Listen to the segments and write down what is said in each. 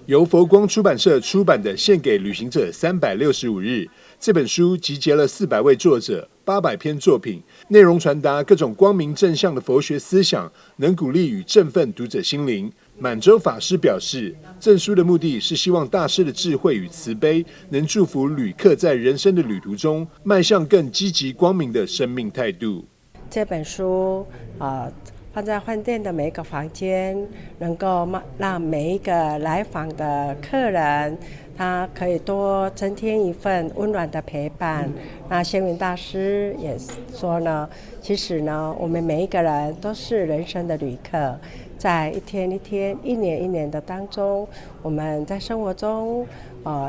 由佛光出版社出版的《献给旅行者365日》这本书，集结了400位作者、800篇作品，内容传达各种光明正向的佛学思想，能鼓励与振奋读者心灵。满洲法师表示，赠书的目的是希望大师的智慧与慈悲，能祝福旅客在人生的旅途中迈向更积极光明的生命态度。这本书放在饭店的每一个房间，能够让每一个来访的客人，他可以多增添一份温暖的陪伴。那星云大师也说呢，其实呢，我们每一个人都是人生的旅客，在一天一天、一年一年的当中，我们在生活中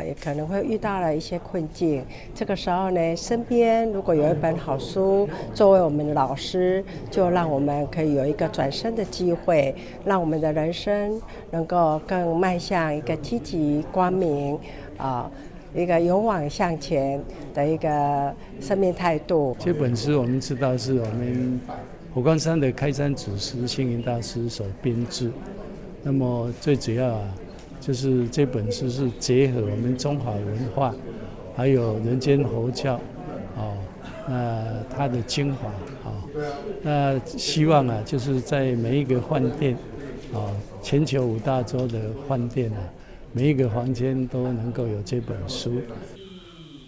也可能会遇到了一些困境。这个时候呢，身边如果有一本好书作为我们的老师，就让我们可以有一个转身的机会，让我们的人生能够更迈向一个积极光明一个勇往向前的一个生命态度。这本书我们知道是我们佛光山的开山祖师星云大师所编制，那么最主要就是这本书是结合我们中华文化还有人间佛教那它的精华那希望就是在每一个饭店全球5大洲的饭店每一个房间都能够有这本书。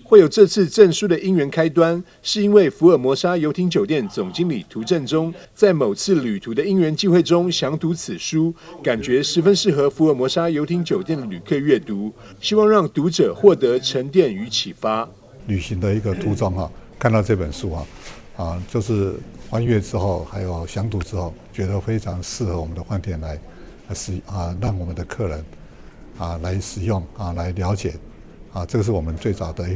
会有这次赠书的因缘开端，是因为福尔摩沙游艇酒店总经理涂正中在某次旅途的因缘际会中详读此书，感觉十分适合福尔摩沙游艇酒店的旅客阅读，希望让读者获得沉淀与启发。旅行的一个途中看到这本书就是翻阅之后还有详读之后，觉得非常适合我们的饭店来让我们的客人来使用来了解这个是我们最早的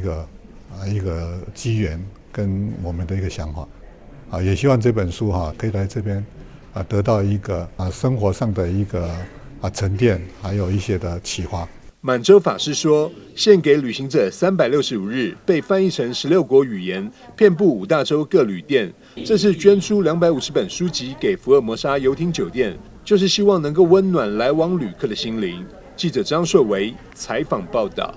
一个机缘跟我们的一个想法也希望这本书可以来这边得到一个生活上的一个沉淀，还有一些的启发。满洲法师说，献给旅行者365日被翻译成16国语言，遍布5大洲各旅店。这次捐出250本书籍给福尔摩沙游艇酒店，就是希望能够温暖来往旅客的心灵。记者张硕维采访报道。